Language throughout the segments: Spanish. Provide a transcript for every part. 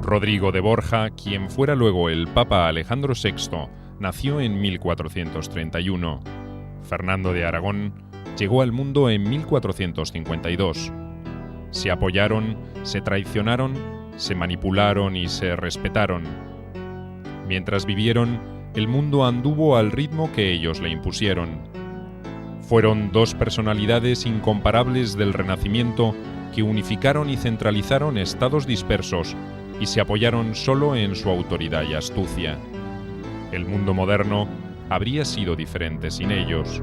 Rodrigo de Borja, quien fuera luego el Papa Alejandro VI, nació en 1431. Fernando de Aragón llegó al mundo en 1452. Se apoyaron, se traicionaron, se manipularon y se respetaron. Mientras vivieron, el mundo anduvo al ritmo que ellos le impusieron. Fueron dos personalidades incomparables del Renacimiento que unificaron y centralizaron estados dispersos y se apoyaron solo en su autoridad y astucia. El mundo moderno habría sido diferente sin ellos.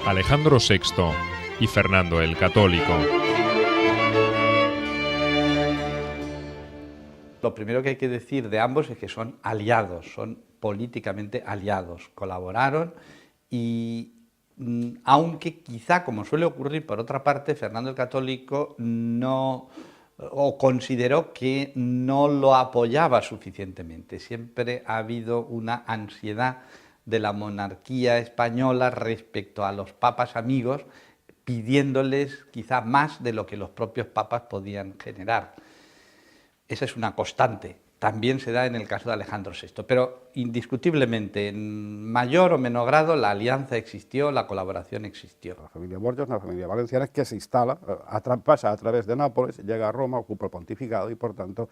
Alejandro VI y Fernando el Católico. Lo primero que hay que decir de ambos es que son aliados, son políticamente aliados, colaboraron y aunque quizá, como suele ocurrir por otra parte, Fernando el Católico consideró que no lo apoyaba suficientemente. Siempre ha habido una ansiedad de la monarquía española respecto a los papas amigos, pidiéndoles quizá más de lo que los propios papas podían generar. Esa es una constante. También se da en el caso de Alejandro VI, pero indiscutiblemente, en mayor o menor grado, la alianza existió, la colaboración existió. La familia Borja es una familia valenciana que se instala, pasa a través de Nápoles, llega a Roma, ocupa el pontificado y por tanto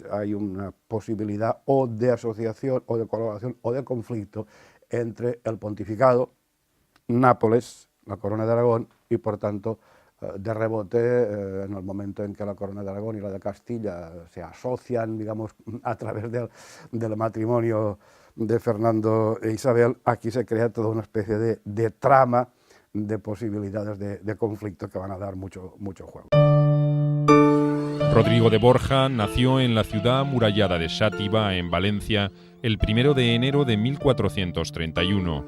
hay una posibilidad o de asociación o de colaboración o de conflicto entre el pontificado, Nápoles, la corona de Aragón y por tanto de rebote, en el momento en que la corona de Aragón y la de Castilla se asocian, digamos, a través del matrimonio de Fernando e Isabel, aquí se crea toda una especie de trama de posibilidades de conflicto que van a dar mucho juego. Rodrigo de Borja nació en la ciudad amurallada de Xàtiva, en Valencia, el 1 de enero de 1431.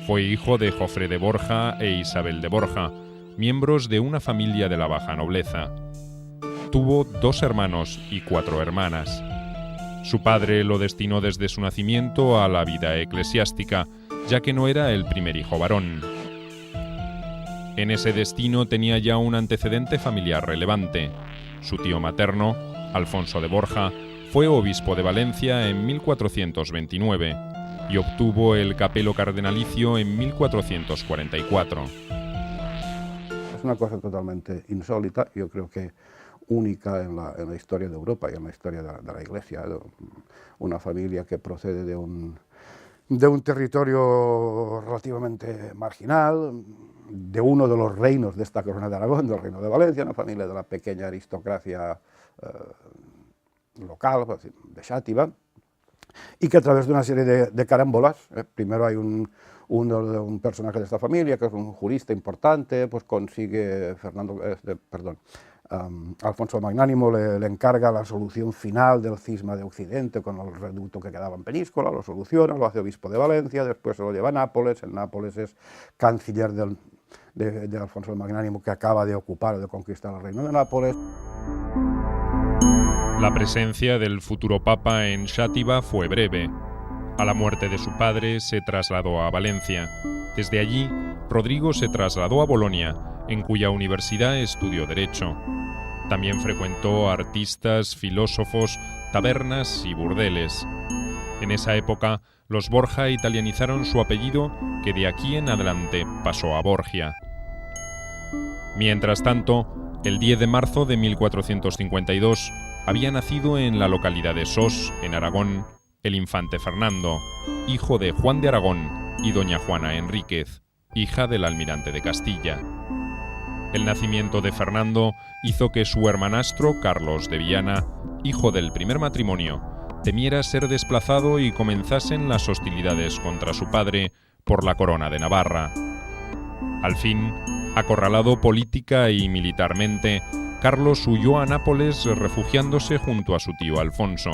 Fue hijo de Jofre de Borja e Isabel de Borja, miembros de una familia de la baja nobleza. Tuvo 2 hermanos y 4 hermanas. Su padre lo destinó desde su nacimiento a la vida eclesiástica, ya que no era el primer hijo varón. En ese destino tenía ya un antecedente familiar relevante. Su tío materno, Alfonso de Borja, fue obispo de Valencia en 1429 y obtuvo el capelo cardenalicio en 1444. Es una cosa totalmente insólita, yo creo que única en la historia de Europa y en la historia de la Iglesia. Una familia que procede de un territorio relativamente marginal, de uno de los reinos de esta corona de Aragón, del reino de Valencia, una familia de la pequeña aristocracia local, de Xàtiva, y que a través de una serie de carambolas, primero hay un personaje de esta familia, que es un jurista importante, pues consigue Alfonso el Magnánimo le encarga la solución final del cisma de Occidente con el reducto que quedaba en Peñíscola, lo soluciona, lo hace obispo de Valencia, después se lo lleva a Nápoles, en Nápoles es canciller de Alfonso el Magnánimo, que acaba de ocupar o de conquistar el reino de Nápoles. La presencia del futuro papa en Xàtiva fue breve. A la muerte de su padre se trasladó a Valencia. Desde allí, Rodrigo se trasladó a Bolonia, en cuya universidad estudió Derecho. También frecuentó artistas, filósofos, tabernas y burdeles. En esa época, los Borja italianizaron su apellido, que de aquí en adelante pasó a Borgia. Mientras tanto, el 10 de marzo de 1452, había nacido en la localidad de Sos, en Aragón, el infante Fernando, hijo de Juan de Aragón y doña Juana Enríquez, hija del almirante de Castilla. El nacimiento de Fernando hizo que su hermanastro, Carlos de Viana, hijo del primer matrimonio, temiera ser desplazado y comenzasen las hostilidades contra su padre por la corona de Navarra. Al fin, acorralado política y militarmente, Carlos huyó a Nápoles refugiándose junto a su tío Alfonso.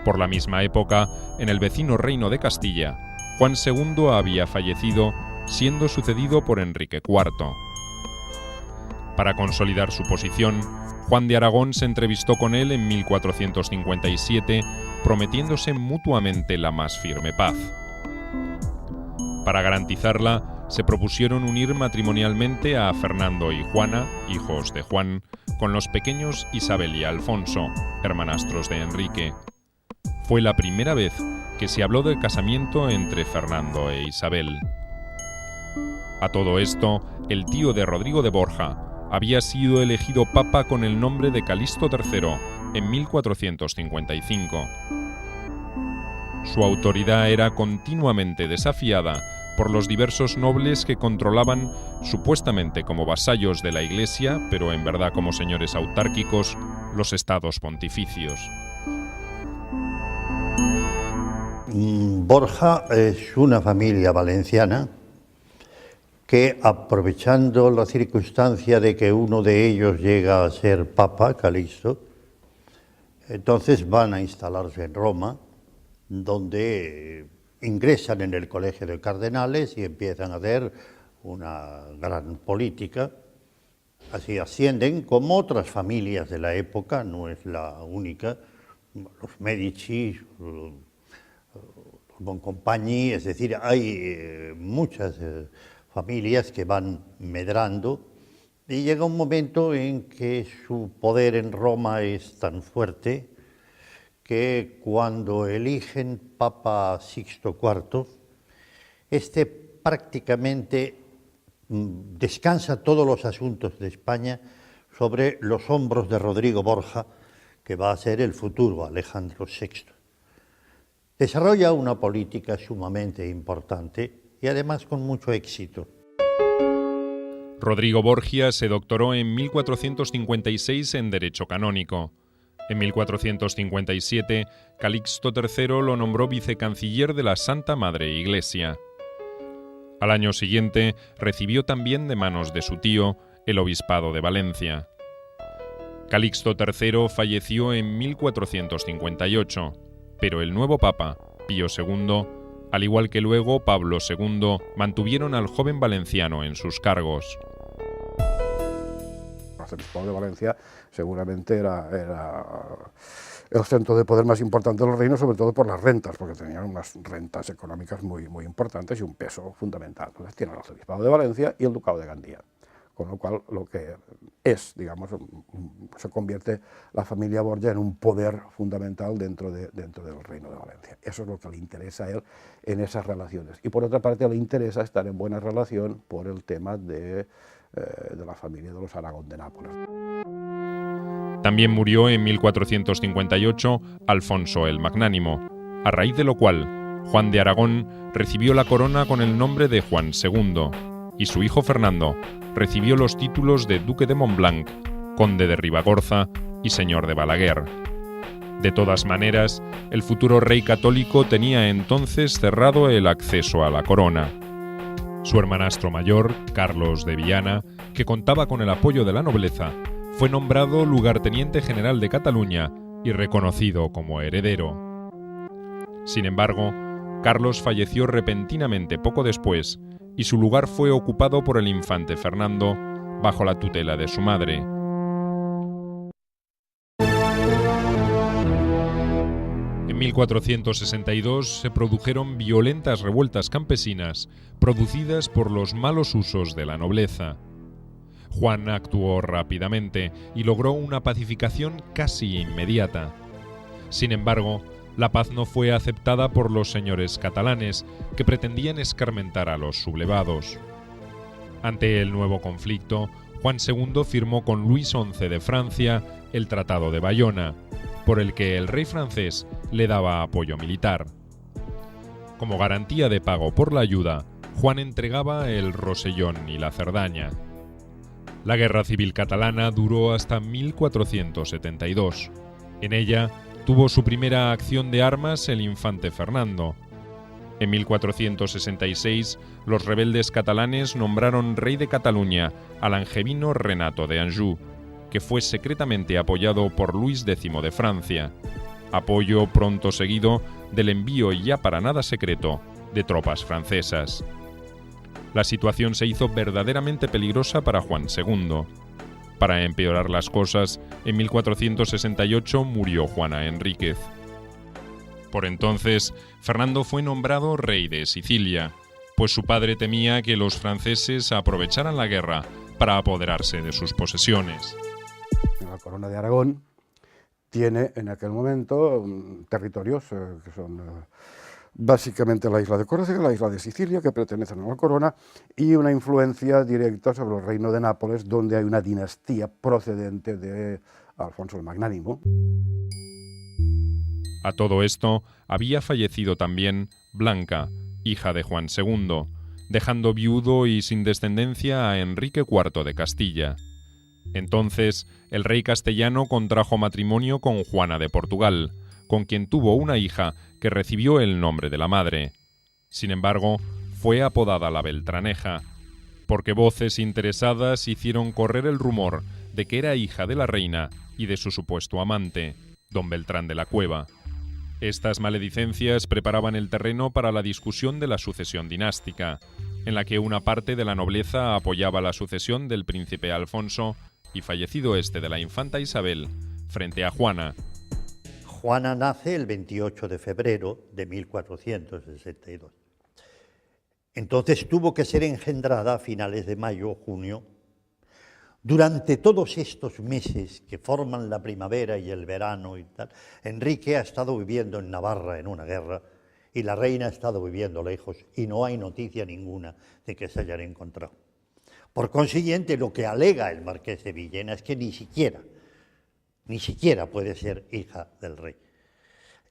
Por la misma época, en el vecino reino de Castilla, Juan II había fallecido, siendo sucedido por Enrique IV. Para consolidar su posición, Juan de Aragón se entrevistó con él en 1457, prometiéndose mutuamente la más firme paz. Para garantizarla, se propusieron unir matrimonialmente a Fernando y Juana, hijos de Juan, con los pequeños Isabel y Alfonso, hermanastros de Enrique. Fue la primera vez que se habló del casamiento entre Fernando e Isabel. A todo esto, el tío de Rodrigo de Borja había sido elegido papa con el nombre de Calixto III en 1455. Su autoridad era continuamente desafiada por los diversos nobles que controlaban, supuestamente como vasallos de la Iglesia, pero en verdad como señores autárquicos, los estados pontificios. Borja es una familia valenciana que, aprovechando la circunstancia de que uno de ellos llega a ser papa, Calixto, entonces van a instalarse en Roma, donde ingresan en el Colegio de Cardenales y empiezan a hacer una gran política. Así ascienden, como otras familias de la época, no es la única, los Medici, los Boncompagni, es decir, hay muchas familias que van medrando y llega un momento en que su poder en Roma es tan fuerte que cuando eligen Papa Sixto IV, este prácticamente descansa todos los asuntos de España sobre los hombros de Rodrigo Borja, que va a ser el futuro Alejandro VI. Desarrolla una política sumamente importante y además con mucho éxito. Rodrigo Borgia se doctoró en 1456 en Derecho Canónico. En 1457, Calixto III lo nombró vicecanciller de la Santa Madre Iglesia. Al año siguiente, recibió también de manos de su tío el obispado de Valencia. Calixto III falleció en 1458, pero el nuevo papa, Pío II, al igual que luego Pablo II, mantuvieron al joven valenciano en sus cargos. El obispado de Valencia seguramente era el centro de poder más importante del reino, sobre todo por las rentas, porque tenían unas rentas económicas muy importantes y un peso fundamental. Entonces tienen el obispado de Valencia y el ducado de Gandía, con lo cual lo que es, digamos, se convierte la familia Borgia en un poder fundamental dentro del reino de Valencia. Eso es lo que le interesa a él en esas relaciones. Y por otra parte le interesa estar en buena relación por el tema de la familia de los Aragón de Nápoles. También murió en 1458 Alfonso el Magnánimo, a raíz de lo cual Juan de Aragón recibió la corona con el nombre de Juan II, y su hijo Fernando recibió los títulos de Duque de Montblanc, Conde de Ribagorza y Señor de Balaguer. De todas maneras, el futuro rey católico tenía entonces cerrado el acceso a la corona. Su hermanastro mayor, Carlos de Viana, que contaba con el apoyo de la nobleza, fue nombrado lugarteniente general de Cataluña y reconocido como heredero. Sin embargo, Carlos falleció repentinamente poco después y su lugar fue ocupado por el infante Fernando bajo la tutela de su madre. En 1462 se produjeron violentas revueltas campesinas producidas por los malos usos de la nobleza. Juan actuó rápidamente y logró una pacificación casi inmediata. Sin embargo, la paz no fue aceptada por los señores catalanes, que pretendían escarmentar a los sublevados. Ante el nuevo conflicto, Juan II firmó con Luis XI de Francia el Tratado de Bayona, por el que el rey francés le daba apoyo militar. Como garantía de pago por la ayuda, Juan entregaba el Rosellón y la Cerdaña. La Guerra Civil Catalana duró hasta 1472. En ella tuvo su primera acción de armas el infante Fernando. En 1466, los rebeldes catalanes nombraron rey de Cataluña al angevino Renato de Anjou, que fue secretamente apoyado por Luis X de Francia. apoyo pronto seguido del envío ya para nada secreto de tropas francesas. La situación se hizo verdaderamente peligrosa para Juan II. Para empeorar las cosas, en 1468 murió Juana Enríquez. Por entonces, Fernando fue nombrado rey de Sicilia, pues su padre temía que los franceses aprovecharan la guerra para apoderarse de sus posesiones. La corona de Aragón tiene en aquel momento territorios que son básicamente la isla de Córcega, la isla de Sicilia, que pertenecen a la corona, y una influencia directa sobre el reino de Nápoles, donde hay una dinastía procedente de Alfonso el Magnánimo. A todo esto había fallecido también Blanca, hija de Juan II, dejando viudo y sin descendencia a Enrique IV de Castilla. Entonces, el rey castellano contrajo matrimonio con Juana de Portugal, con quien tuvo una hija que recibió el nombre de la madre. Sin embargo, fue apodada la Beltraneja, porque voces interesadas hicieron correr el rumor de que era hija de la reina y de su supuesto amante, don Beltrán de la Cueva. Estas maledicencias preparaban el terreno para la discusión de la sucesión dinástica, en la que una parte de la nobleza apoyaba la sucesión del príncipe Alfonso y, fallecido este, de la infanta Isabel, frente a Juana. Juana nace el 28 de febrero de 1462. Entonces tuvo que ser engendrada a finales de mayo o junio. Durante todos estos meses que forman la primavera y el verano y tal, Enrique ha estado viviendo en Navarra en una guerra y la reina ha estado viviendo lejos y no hay noticia ninguna de que se hayan encontrado. Por consiguiente, lo que alega el marqués de Villena es que ni siquiera puede ser hija del rey.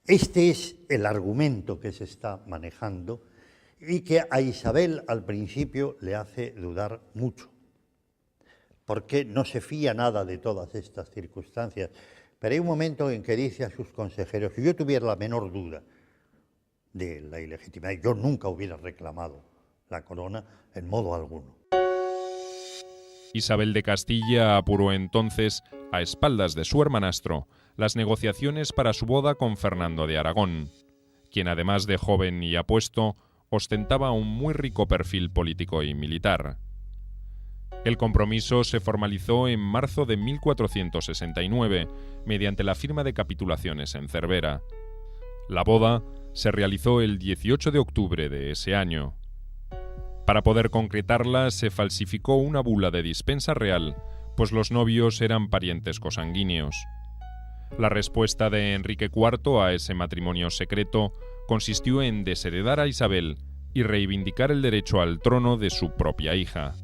Este es el argumento que se está manejando y que a Isabel al principio le hace dudar mucho, porque no se fía nada de todas estas circunstancias. Pero hay un momento en que dice a sus consejeros: si yo tuviera la menor duda de la ilegitimidad, yo nunca hubiera reclamado la corona en modo alguno. Isabel de Castilla apuró entonces, a espaldas de su hermanastro, las negociaciones para su boda con Fernando de Aragón, quien, además de joven y apuesto, ostentaba un muy rico perfil político y militar. El compromiso se formalizó en marzo de 1469, mediante la firma de capitulaciones en Cervera. La boda se realizó el 18 de octubre de ese año. Para poder concretarla se falsificó una bula de dispensa real, pues los novios eran parientes cosanguíneos. La respuesta de Enrique IV a ese matrimonio secreto consistió en desheredar a Isabel y reivindicar el derecho al trono de su propia hija.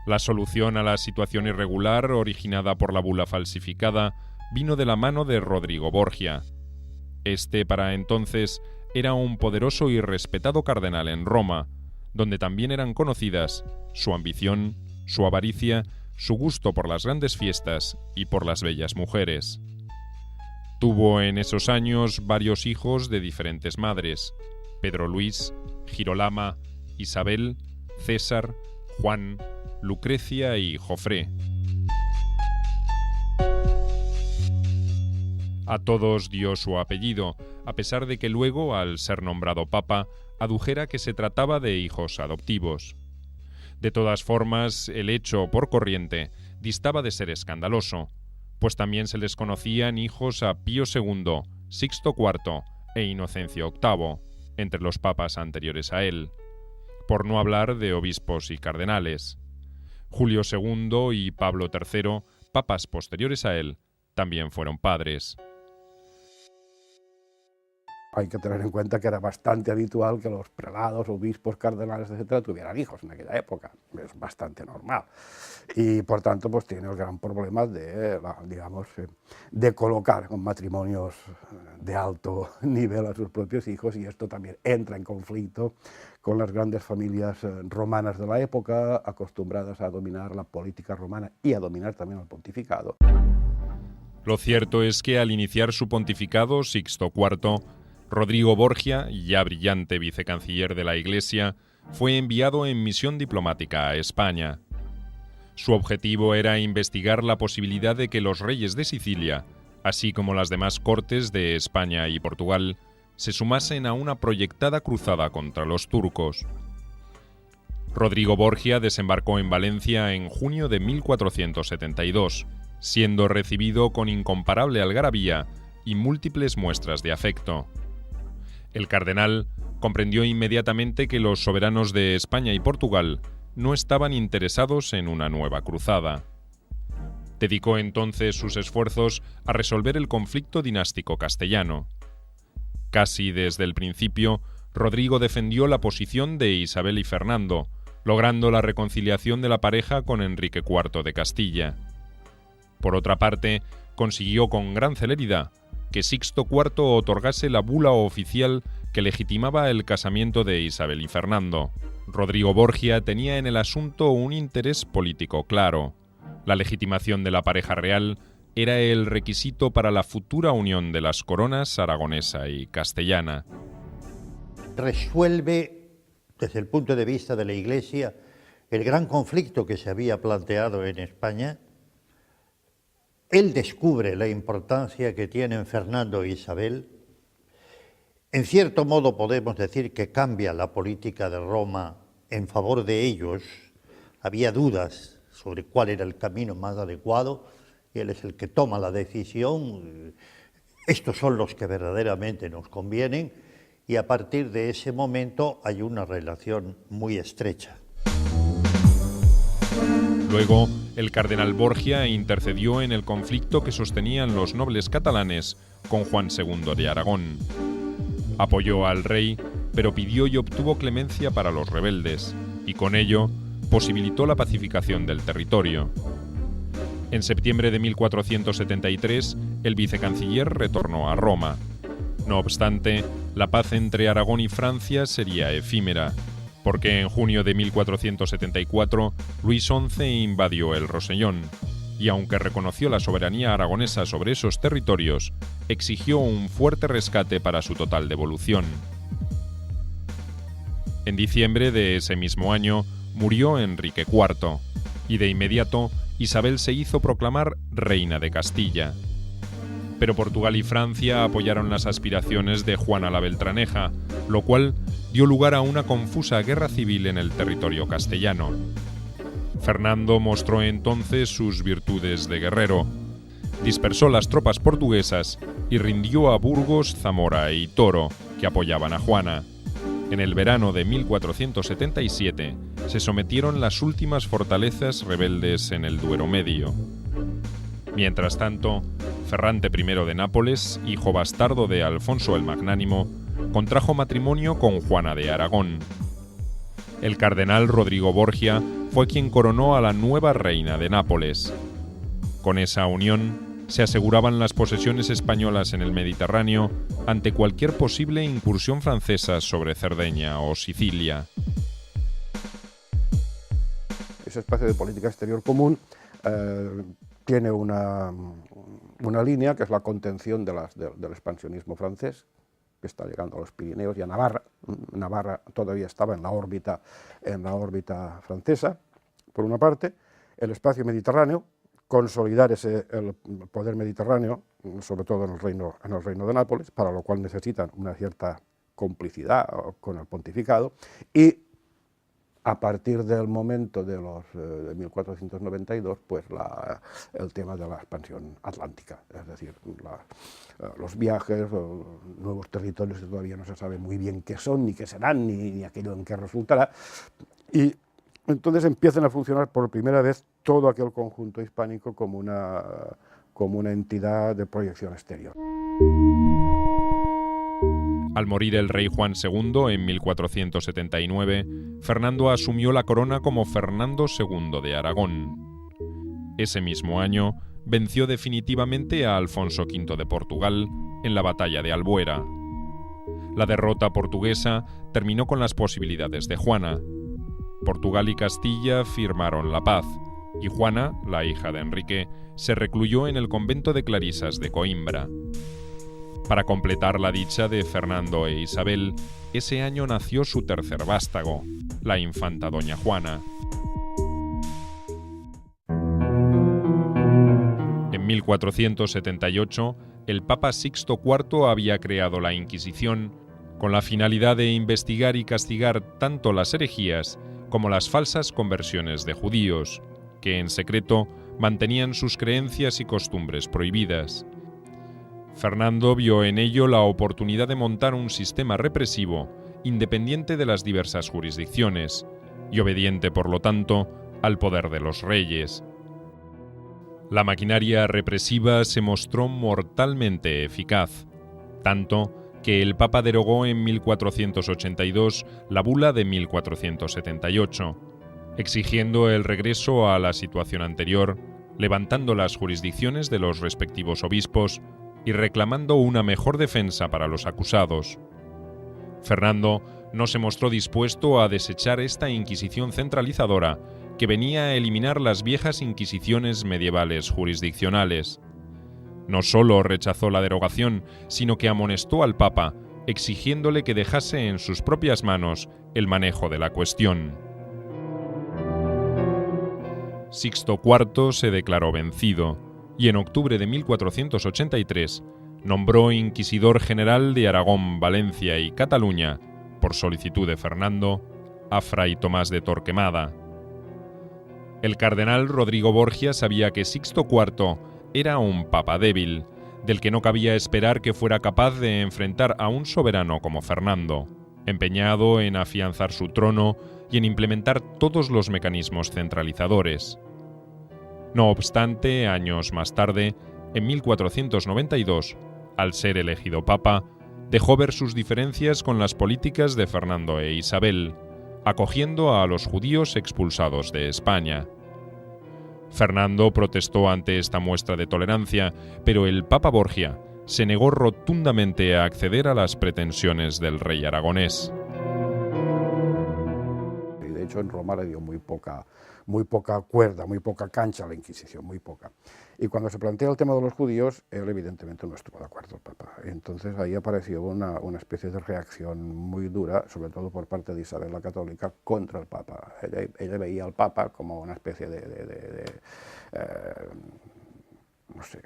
La solución a la situación irregular originada por la bula falsificada vino de la mano de Rodrigo Borgia. Este, para entonces, era un poderoso y respetado cardenal en Roma, donde también eran conocidas su ambición, su avaricia, su gusto por las grandes fiestas y por las bellas mujeres. Tuvo en esos años varios hijos de diferentes madres: Pedro Luis, Girolama, Isabel, César, Juan, Lucrecia y Jofré. A todos dio su apellido, a pesar de que luego, al ser nombrado papa, adujera que se trataba de hijos adoptivos. De todas formas, el hecho, por corriente, distaba de ser escandaloso, pues también se les conocían hijos a Pío II, Sixto IV e Inocencio VIII, entre los papas anteriores a él, por no hablar de obispos y cardenales. Julio II y Pablo III, papas posteriores a él, también fueron padres. Hay que tener en cuenta que era bastante habitual que los prelados, obispos, cardenales, etcétera, tuvieran hijos en aquella época. Es bastante normal. Y por tanto, pues tiene el gran problema de, digamos, de colocar con matrimonios de alto nivel a sus propios hijos, y esto también entra en conflicto con las grandes familias romanas de la época, acostumbradas a dominar la política romana y a dominar también el pontificado. Lo cierto es que al iniciar su pontificado, Sixto IV, Rodrigo Borgia, ya brillante vicecanciller de la Iglesia, fue enviado en misión diplomática a España. Su objetivo era investigar la posibilidad de que los reyes de Sicilia, así como las demás cortes de España y Portugal, se sumasen a una proyectada cruzada contra los turcos. Rodrigo Borgia desembarcó en Valencia en junio de 1472, siendo recibido con incomparable algarabía y múltiples muestras de afecto. El cardenal comprendió inmediatamente que los soberanos de España y Portugal no estaban interesados en una nueva cruzada. Dedicó entonces sus esfuerzos a resolver el conflicto dinástico castellano. Casi desde el principio, Rodrigo defendió la posición de Isabel y Fernando, logrando la reconciliación de la pareja con Enrique IV de Castilla. Por otra parte, consiguió con gran celeridad que Sixto IV otorgase la bula oficial que legitimaba el casamiento de Isabel y Fernando. Rodrigo Borgia tenía en el asunto un interés político claro. La legitimación de la pareja real era el requisito para la futura unión de las coronas aragonesa y castellana. Resuelve, desde el punto de vista de la Iglesia, el gran conflicto que se había planteado en España. Él descubre la importancia que tienen Fernando e Isabel. En cierto modo podemos decir que cambia la política de Roma en favor de ellos. Había dudas sobre cuál era el camino más adecuado y él es el que toma la decisión. Estos son los que verdaderamente nos convienen y a partir de ese momento hay una relación muy estrecha. Luego, el cardenal Borgia intercedió en el conflicto que sostenían los nobles catalanes con Juan II de Aragón. Apoyó al rey, pero pidió y obtuvo clemencia para los rebeldes, y con ello posibilitó la pacificación del territorio. En septiembre de 1473, el vicecanciller retornó a Roma. No obstante, la paz entre Aragón y Francia sería efímera, porque en junio de 1474 Luis XI invadió el Rosellón, y aunque reconoció la soberanía aragonesa sobre esos territorios, exigió un fuerte rescate para su total devolución. En diciembre de ese mismo año murió Enrique IV, y de inmediato Isabel se hizo proclamar reina de Castilla. Pero Portugal y Francia apoyaron las aspiraciones de Juana la Beltraneja, lo cual dio lugar a una confusa guerra civil en el territorio castellano. Fernando mostró entonces sus virtudes de guerrero, dispersó las tropas portuguesas y rindió a Burgos, Zamora y Toro, que apoyaban a Juana. En el verano de 1477 se sometieron las últimas fortalezas rebeldes en el Duero Medio. Mientras tanto, Ferrante I de Nápoles, hijo bastardo de Alfonso el Magnánimo, contrajo matrimonio con Juana de Aragón. El cardenal Rodrigo Borgia fue quien coronó a la nueva reina de Nápoles. Con esa unión se aseguraban las posesiones españolas en el Mediterráneo ante cualquier posible incursión francesa sobre Cerdeña o Sicilia. Ese espacio de política exterior común tiene una línea que es la contención del expansionismo francés, que está llegando a los Pirineos y a Navarra. Navarra todavía estaba en la órbita francesa, por una parte. El espacio mediterráneo, consolidar el poder mediterráneo, sobre todo en el reino de Nápoles, para lo cual necesitan una cierta complicidad con el pontificado, y a partir del momento de 1492, pues el tema de la expansión atlántica, es decir, los viajes, nuevos territorios que todavía no se sabe muy bien qué son, ni qué serán, ni aquello en qué resultará, y entonces empiezan a funcionar por primera vez todo aquel conjunto hispánico como una entidad de proyección exterior. Al morir el rey Juan II en 1479, Fernando asumió la corona como Fernando II de Aragón. Ese mismo año venció definitivamente a Alfonso V de Portugal en la batalla de Albuera. La derrota portuguesa terminó con las posibilidades de Juana. Portugal y Castilla firmaron la paz, y Juana, la hija de Enrique, se recluyó en el convento de Clarisas de Coimbra. Para completar la dicha de Fernando e Isabel, ese año nació su tercer vástago, la infanta doña Juana. En En 1478, el Papa Sixto IV había creado la Inquisición con la finalidad de investigar y castigar tanto las herejías como las falsas conversiones de judíos, que en secreto mantenían sus creencias y costumbres prohibidas. Fernando vio en ello la oportunidad de montar un sistema represivo independiente de las diversas jurisdicciones y obediente, por lo tanto, al poder de los reyes. La maquinaria represiva se mostró mortalmente eficaz, tanto que el Papa derogó en 1482 la bula de 1478, exigiendo el regreso a la situación anterior, levantando las jurisdicciones de los respectivos obispos y reclamando una mejor defensa para los acusados. Fernando no se mostró dispuesto a desechar esta Inquisición centralizadora que venía a eliminar las viejas inquisiciones medievales jurisdiccionales. No solo rechazó la derogación, sino que amonestó al Papa, exigiéndole que dejase en sus propias manos el manejo de la cuestión. Sixto IV se declaró vencido y en octubre de 1483 nombró inquisidor general de Aragón, Valencia y Cataluña, por solicitud de Fernando, a Fray Tomás de Torquemada. El cardenal Rodrigo Borgia sabía que Sixto IV era un papa débil, del que no cabía esperar que fuera capaz de enfrentar a un soberano como Fernando, empeñado en afianzar su trono y en implementar todos los mecanismos centralizadores. No obstante, años más tarde, en 1492, al ser elegido papa, dejó ver sus diferencias con las políticas de Fernando e Isabel, acogiendo a los judíos expulsados de España. Fernando protestó ante esta muestra de tolerancia, pero el Papa Borgia se negó rotundamente a acceder a las pretensiones del rey aragonés. Y de hecho en Roma le dio muy poca cuerda, muy poca cancha a la Inquisición, muy poca. Y cuando se plantea el tema de los judíos, él evidentemente no estuvo de acuerdo, el Papa. Entonces ahí apareció una especie de reacción muy dura, sobre todo por parte de Isabel la Católica, contra el Papa. Ella veía al Papa como una especie no sé,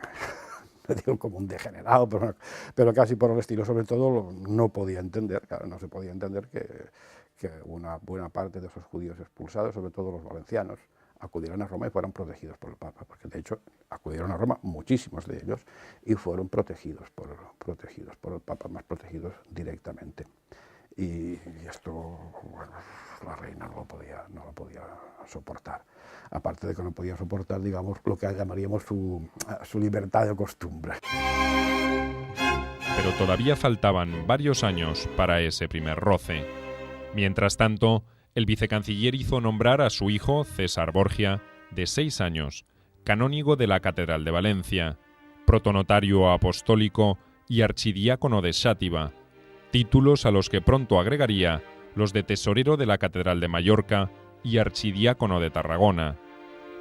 no digo como un degenerado, pero casi por el estilo. Sobre todo no podía entender, claro, no se podía entender que una buena parte de esos judíos expulsados, sobre todo los valencianos, acudieron a Roma y fueran protegidos por el Papa, porque de hecho acudieron a Roma muchísimos de ellos y fueron protegidos por el Papa, más protegidos directamente. Y esto, bueno, la reina no lo podía soportar. Aparte de que no podía soportar, digamos, lo que llamaríamos su libertad de costumbre. Pero todavía faltaban varios años para ese primer roce. Mientras tanto, el vicecanciller hizo nombrar a su hijo, César Borgia, de 6 años, canónigo de la Catedral de Valencia, protonotario apostólico y archidiácono de Xàtiva, títulos a los que pronto agregaría los de tesorero de la Catedral de Mallorca y archidiácono de Tarragona.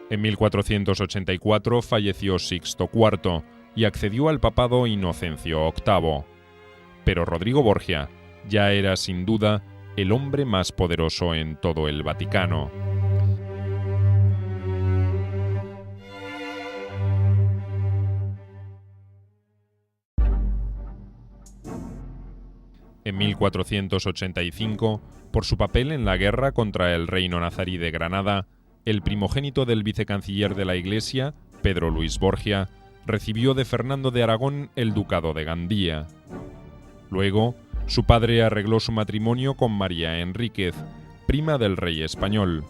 En 1484 falleció Sixto IV y accedió al papado Inocencio VIII. Pero Rodrigo Borgia ya era sin duda el hombre más poderoso en todo el Vaticano. En 1485, por su papel en la guerra contra el reino nazarí de Granada, el primogénito del vicecanciller de la Iglesia, Pedro Luis Borgia, recibió de Fernando de Aragón el ducado de Gandía. Luego, su padre arregló su matrimonio con María Enríquez, prima del rey español,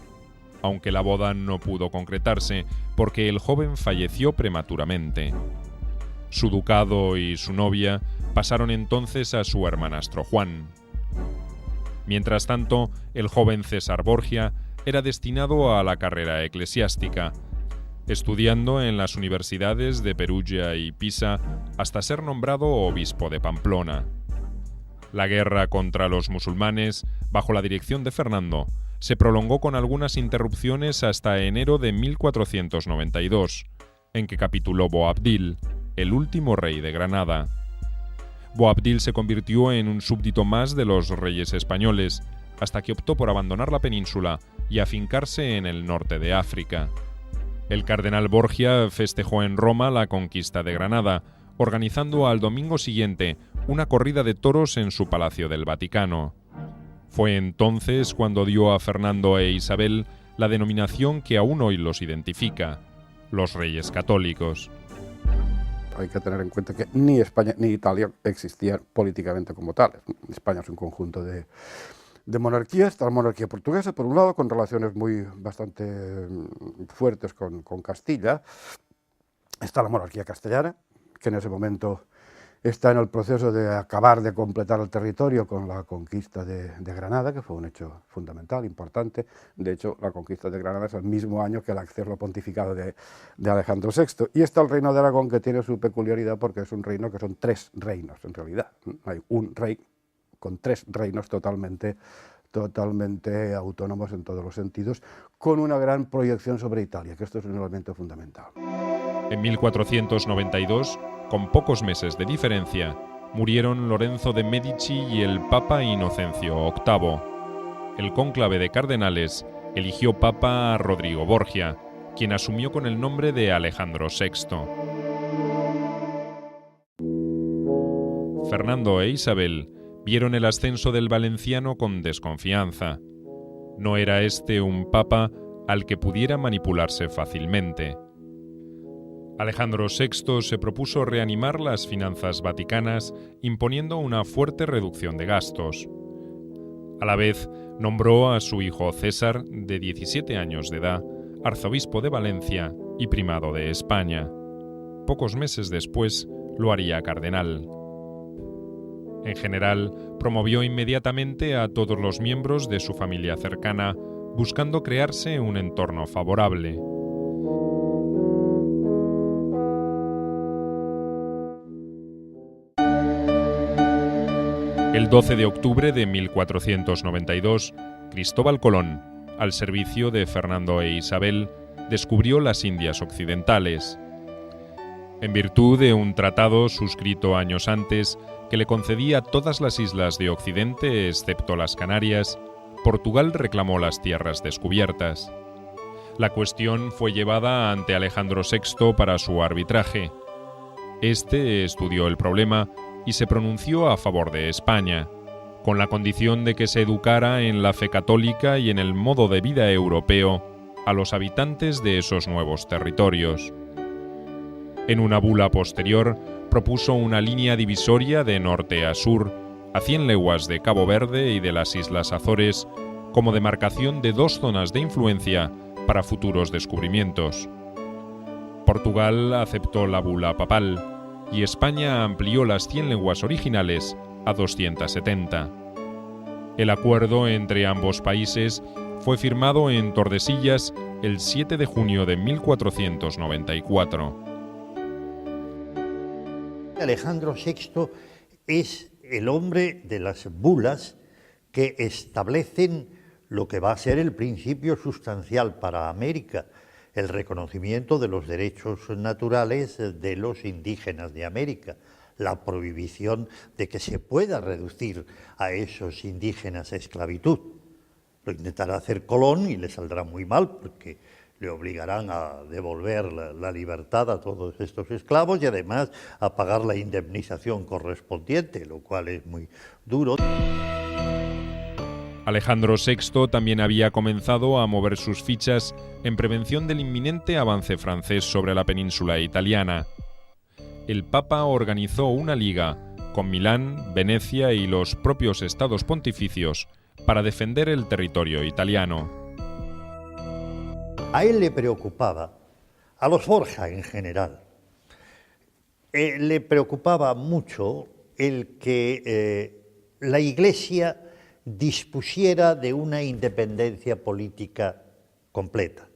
aunque la boda no pudo concretarse porque el joven falleció prematuramente. Su ducado y su novia pasaron entonces a su hermanastro Juan. Mientras tanto, el joven César Borgia era destinado a la carrera eclesiástica, estudiando en las universidades de Perugia y Pisa hasta ser nombrado obispo de Pamplona. La guerra contra los musulmanes, bajo la dirección de Fernando, se prolongó con algunas interrupciones hasta enero de 1492, en que capituló Boabdil, el último rey de Granada. Boabdil se convirtió en un súbdito más de los reyes españoles, hasta que optó por abandonar la península y afincarse en el norte de África. El cardenal Borgia festejó en Roma la conquista de Granada, organizando al domingo siguiente una corrida de toros en su Palacio del Vaticano. Fue entonces cuando dio a Fernando e Isabel la denominación que aún hoy los identifica, los Reyes Católicos. Hay que tener en cuenta que ni España ni Italia existían políticamente como tales. España es un conjunto de monarquías. Está la monarquía portuguesa, por un lado, con relaciones bastante fuertes con Castilla. Está la monarquía castellana, que en ese momento está en el proceso de acabar de completar el territorio con la conquista de Granada, que fue un hecho fundamental, importante. De hecho, la conquista de Granada es el mismo año que el acceso pontificado de Alejandro VI. Y está el reino de Aragón, que tiene su peculiaridad porque es un reino que son 3 reinos, en realidad. Hay un rey con 3 reinos totalmente autónomos en todos los sentidos, con una gran proyección sobre Italia, que esto es un elemento fundamental. En 1492, con pocos meses de diferencia, murieron Lorenzo de Medici y el Papa Inocencio VIII. El cónclave de cardenales eligió papa a Rodrigo Borgia, quien asumió con el nombre de Alejandro VI. Fernando e Isabel vieron el ascenso del valenciano con desconfianza. No era este un papa al que pudiera manipularse fácilmente. Alejandro VI se propuso reanimar las finanzas vaticanas imponiendo una fuerte reducción de gastos. A la vez, nombró a su hijo César, de 17 años de edad, arzobispo de Valencia y primado de España. Pocos meses después, lo haría cardenal. En general, promovió inmediatamente a todos los miembros de su familia cercana, buscando crearse un entorno favorable. El 12 de octubre de 1492, Cristóbal Colón, al servicio de Fernando e Isabel, descubrió las Indias Occidentales. En virtud de un tratado suscrito años antes que le concedía todas las islas de Occidente excepto las Canarias, Portugal reclamó las tierras descubiertas. La cuestión fue llevada ante Alejandro VI para su arbitraje. Este estudió el problema y se pronunció a favor de España, con la condición de que se educara en la fe católica y en el modo de vida europeo a los habitantes de esos nuevos territorios. En una bula posterior, propuso una línea divisoria de norte a sur, a 100 leguas de Cabo Verde y de las Islas Azores, como demarcación de 2 zonas de influencia para futuros descubrimientos. Portugal aceptó la bula papal, y España amplió las 100 leguas originales a 270. El acuerdo entre ambos países fue firmado en Tordesillas el 7 de junio de 1494. Alejandro VI es el hombre de las bulas que establecen lo que va a ser el principio sustancial para América, el reconocimiento de los derechos naturales de los indígenas de América, la prohibición de que se pueda reducir a esos indígenas a esclavitud. Lo intentará hacer Colón y le saldrá muy mal porque le obligarán a devolver la libertad a todos estos esclavos y además a pagar la indemnización correspondiente, lo cual es muy duro. Alejandro VI también había comenzado a mover sus fichas en prevención del inminente avance francés sobre la península italiana. El Papa organizó una liga con Milán, Venecia y los propios estados pontificios para defender el territorio italiano. A él le preocupaba, a los Borja en general, le preocupaba mucho el que la Iglesia dispusiera de una independencia política completa.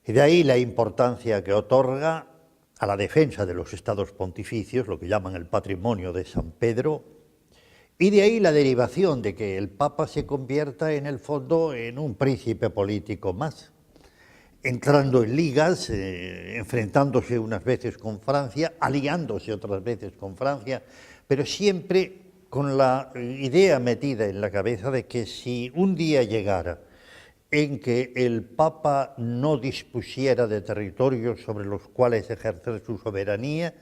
Y de ahí la importancia que otorga a la defensa de los estados pontificios, lo que llaman el patrimonio de San Pedro, y de ahí la derivación de que el Papa se convierta en el fondo en un príncipe político más, entrando en ligas, enfrentándose unas veces con Francia, aliándose otras veces con Francia, pero siempre con la idea metida en la cabeza de que si un día llegara en que el Papa no dispusiera de territorios sobre los cuales ejercer su soberanía,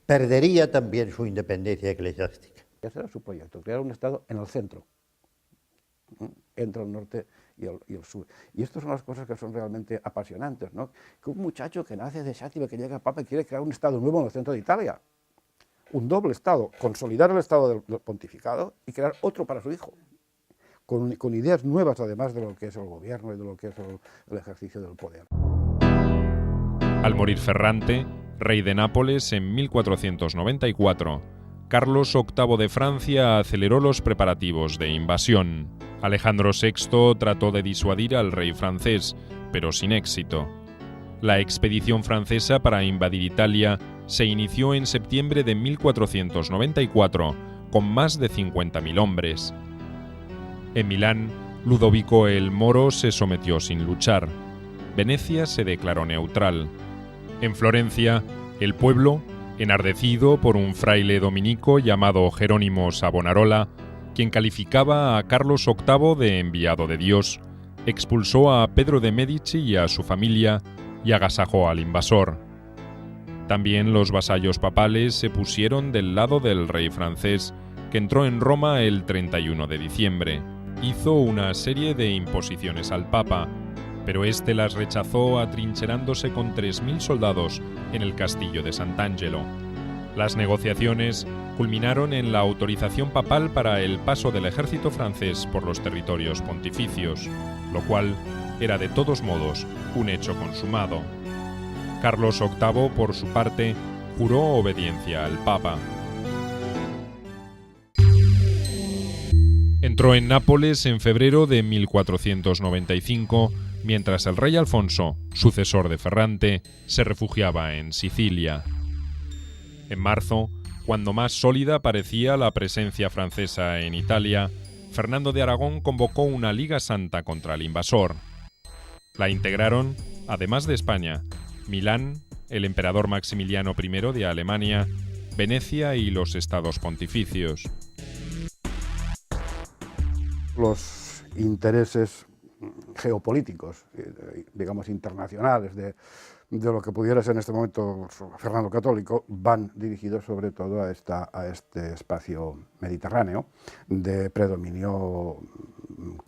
perdería también su independencia eclesiástica. Ese era su proyecto, crear un Estado en el centro, entre el norte y el sur. Y estas son las cosas que son realmente apasionantes, ¿no? Que un muchacho que nace de Xàtiva, que llega a Papa, quiere crear un Estado nuevo en el centro de Italia. Un doble Estado, consolidar el Estado del pontificado y crear otro para su hijo, con ideas nuevas además de lo que es el gobierno y de lo que es el ejercicio del poder. Al morir Ferrante, rey de Nápoles en 1494, Carlos VIII de Francia aceleró los preparativos de invasión. Alejandro VI trató de disuadir al rey francés, pero sin éxito. La expedición francesa para invadir Italia se inició en septiembre de 1494, con más de 50.000 hombres. En Milán, Ludovico el Moro se sometió sin luchar. Venecia se declaró neutral. En Florencia, el pueblo, enardecido por un fraile dominico llamado Jerónimo Savonarola, quien calificaba a Carlos VIII de enviado de Dios, expulsó a Pedro de Médici y a su familia y agasajó al invasor. También los vasallos papales se pusieron del lado del rey francés, que entró en Roma el 31 de diciembre. Hizo una serie de imposiciones al Papa, pero este las rechazó atrincherándose con 3.000 soldados en el castillo de Sant'Angelo. Las negociaciones culminaron en la autorización papal para el paso del ejército francés por los territorios pontificios, lo cual era de todos modos un hecho consumado. Carlos VIII, por su parte, juró obediencia al Papa. Entró en Nápoles en febrero de 1495, mientras el rey Alfonso, sucesor de Ferrante, se refugiaba en Sicilia. En marzo, cuando más sólida parecía la presencia francesa en Italia, Fernando de Aragón convocó una Liga Santa contra el invasor. La integraron, además de España, Milán, el emperador Maximiliano I de Alemania, Venecia y los estados pontificios. Los intereses geopolíticos, digamos internacionales, de lo que pudiera ser en este momento Fernando Católico, van dirigidos sobre todo a este espacio mediterráneo de predominio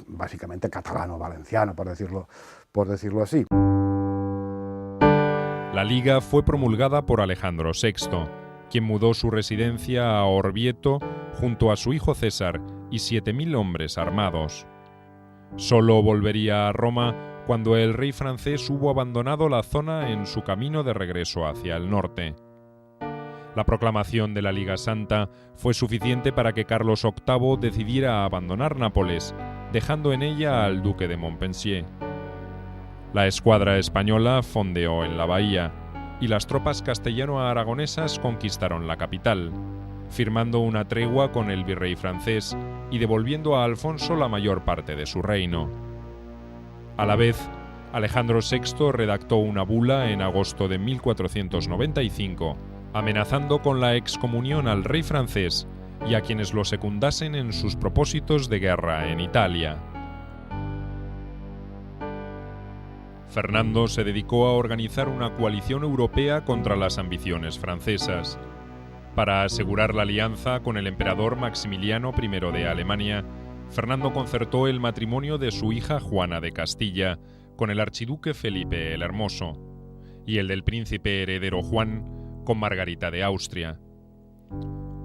básicamente catalano-valenciano, por decirlo así. La Liga fue promulgada por Alejandro VI, quien mudó su residencia a Orvieto junto a su hijo César y 7.000 hombres armados. Solo volvería a Roma cuando el rey francés hubo abandonado la zona en su camino de regreso hacia el norte. La proclamación de la Liga Santa fue suficiente para que Carlos VIII decidiera abandonar Nápoles, dejando en ella al duque de Montpensier. La escuadra española fondeó en la bahía y las tropas castellano-aragonesas conquistaron la capital, firmando una tregua con el virrey francés y devolviendo a Alfonso la mayor parte de su reino. A la vez, Alejandro VI redactó una bula en agosto de 1495, amenazando con la excomunión al rey francés y a quienes lo secundasen en sus propósitos de guerra en Italia. Fernando se dedicó a organizar una coalición europea contra las ambiciones francesas. Para asegurar la alianza con el emperador Maximiliano I de Alemania, Fernando concertó el matrimonio de su hija Juana de Castilla con el archiduque Felipe el Hermoso y el del príncipe heredero Juan con Margarita de Austria.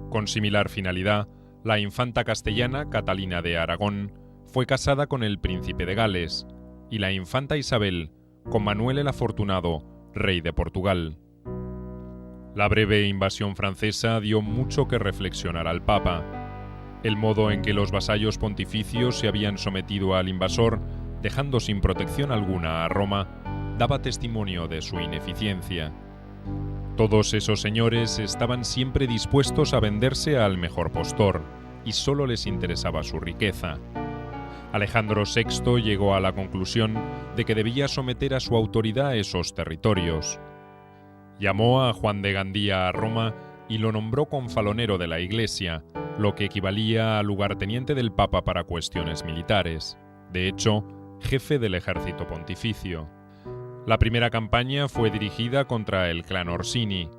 Con similar finalidad, la infanta castellana Catalina de Aragón fue casada con el príncipe de Gales y la infanta Isabel con Manuel el Afortunado, rey de Portugal. La breve invasión francesa dio mucho que reflexionar al Papa. El modo en que los vasallos pontificios se habían sometido al invasor, dejando sin protección alguna a Roma, daba testimonio de su ineficiencia. Todos esos señores estaban siempre dispuestos a venderse al mejor postor, y solo les interesaba su riqueza. Alejandro VI llegó a la conclusión de que debía someter a su autoridad esos territorios. Llamó a Juan de Gandía a Roma y lo nombró confalonero de la Iglesia, lo que equivalía a lugarteniente del Papa para cuestiones militares. De hecho, jefe del ejército pontificio. La primera campaña fue dirigida contra el clan Orsini.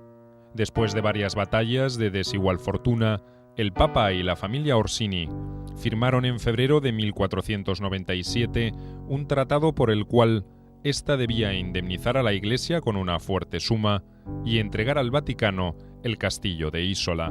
Después de varias batallas de desigual fortuna, el Papa y la familia Orsini firmaron en febrero de 1497 un tratado por el cual ésta debía indemnizar a la Iglesia con una fuerte suma y entregar al Vaticano el castillo de Isola.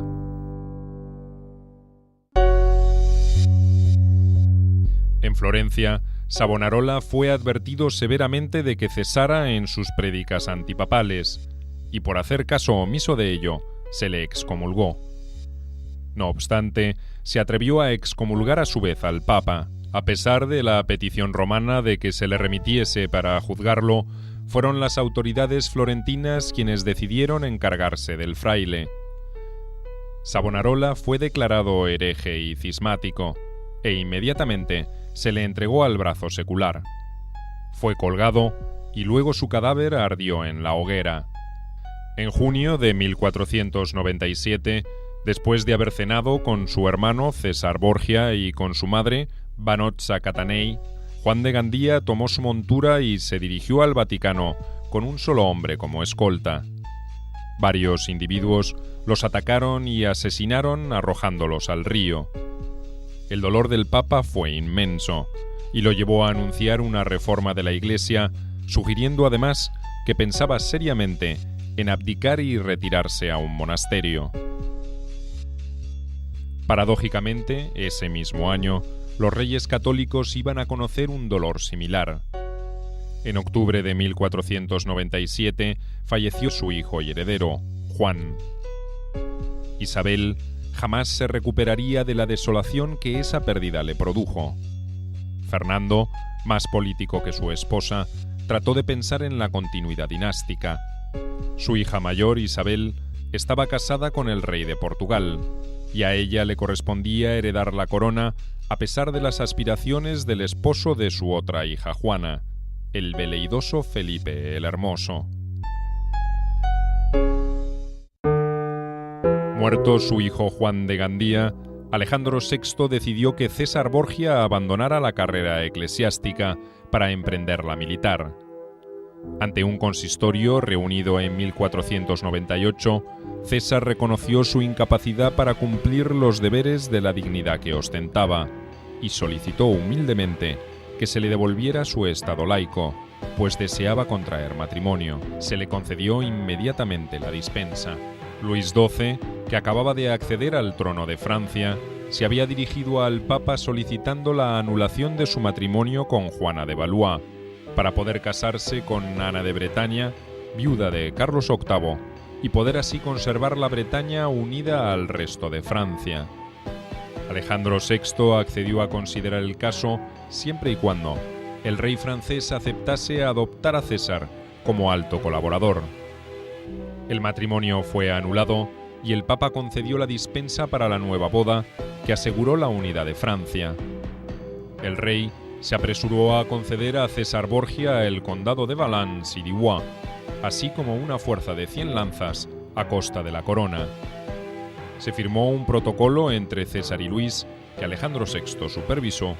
En Florencia, Savonarola fue advertido severamente de que cesara en sus prédicas antipapales, y por hacer caso omiso de ello, se le excomulgó. No obstante, se atrevió a excomulgar a su vez al Papa. A pesar de la petición romana de que se le remitiese para juzgarlo, fueron las autoridades florentinas quienes decidieron encargarse del fraile. Savonarola fue declarado hereje y cismático, e inmediatamente se le entregó al brazo secular. Fue colgado y luego su cadáver ardió en la hoguera. En junio de 1497, después de haber cenado con su hermano César Borgia y con su madre, Vanozza Catanei, Juan de Gandía tomó su montura y se dirigió al Vaticano con un solo hombre como escolta. Varios individuos los atacaron y asesinaron arrojándolos al río. El dolor del Papa fue inmenso y lo llevó a anunciar una reforma de la Iglesia, sugiriendo además que pensaba seriamente en abdicar y retirarse a un monasterio. Paradójicamente, ese mismo año, los reyes católicos iban a conocer un dolor similar. En octubre de 1497 falleció su hijo y heredero, Juan. Isabel jamás se recuperaría de la desolación que esa pérdida le produjo. Fernando, más político que su esposa, trató de pensar en la continuidad dinástica. Su hija mayor, Isabel, estaba casada con el rey de Portugal, y a ella le correspondía heredar la corona a pesar de las aspiraciones del esposo de su otra hija Juana, el veleidoso Felipe el Hermoso. Muerto su hijo Juan de Gandía, Alejandro VI decidió que César Borgia abandonara la carrera eclesiástica para emprender la militar. Ante un consistorio reunido en 1498, César reconoció su incapacidad para cumplir los deberes de la dignidad que ostentaba y solicitó humildemente que se le devolviera su estado laico, pues deseaba contraer matrimonio. Se le concedió inmediatamente la dispensa. Luis XII, que acababa de acceder al trono de Francia, se había dirigido al Papa solicitando la anulación de su matrimonio con Juana de Valois, para poder casarse con Ana de Bretaña, viuda de Carlos VIII, y poder así conservar la Bretaña unida al resto de Francia. Alejandro VI accedió a considerar el caso siempre y cuando el rey francés aceptase adoptar a César como alto colaborador. El matrimonio fue anulado y el Papa concedió la dispensa para la nueva boda que aseguró la unidad de Francia. El rey se apresuró a conceder a César Borgia el condado de Valence y Divois, así como una fuerza de 100 lanzas a costa de la corona. Se firmó un protocolo entre César y Luis, que Alejandro VI supervisó,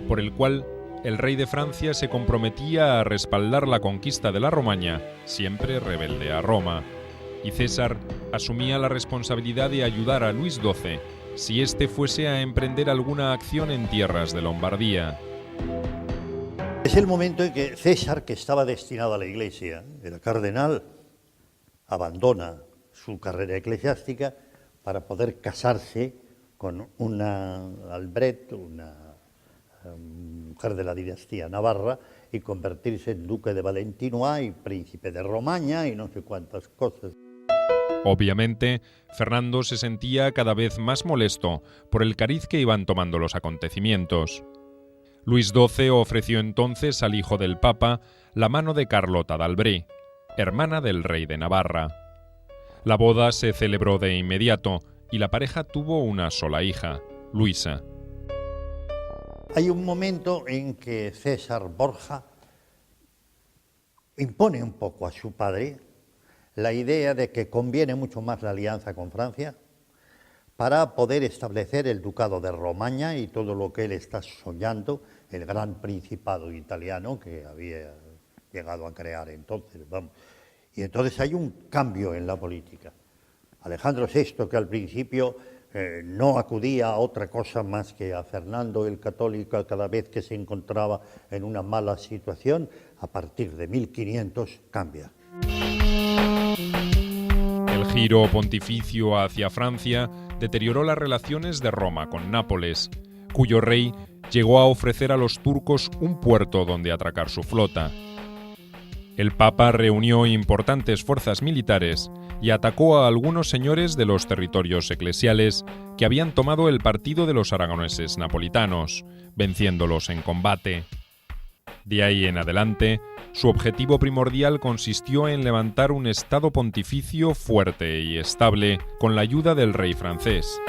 por el cual el rey de Francia se comprometía a respaldar la conquista de la Romaña, siempre rebelde a Roma, y César asumía la responsabilidad de ayudar a Luis XII si éste fuese a emprender alguna acción en tierras de Lombardía. Es el momento en que César, que estaba destinado a la Iglesia, era cardenal, abandona su carrera eclesiástica para poder casarse con una Albret, una mujer de la dinastía navarra, y convertirse en duque de Valentinois y príncipe de Romaña y no sé cuántas cosas. Obviamente, Fernando se sentía cada vez más molesto por el cariz que iban tomando los acontecimientos. Luis XII ofreció entonces al hijo del Papa la mano de Carlota d'Albret, hermana del rey de Navarra. La boda se celebró de inmediato y la pareja tuvo una sola hija, Luisa. Hay un momento en que César Borja impone un poco a su padre la idea de que conviene mucho más la alianza con Francia, para poder establecer el ducado de Romaña y todo lo que él está soñando, el gran principado italiano que había llegado a crear entonces, vamos. Y entonces hay un cambio en la política. Alejandro VI, que al principio no acudía a otra cosa más que a Fernando el Católico cada vez que se encontraba en una mala situación, a partir de 1500 cambia. El giro pontificio hacia Francia deterioró las relaciones de Roma con Nápoles, cuyo rey llegó a ofrecer a los turcos un puerto donde atracar su flota. El Papa reunió importantes fuerzas militares y atacó a algunos señores de los territorios eclesiales que habían tomado el partido de los aragoneses napolitanos, venciéndolos en combate. De ahí en adelante, su objetivo primordial consistió en levantar un estado pontificio fuerte y estable con la ayuda del rey francés.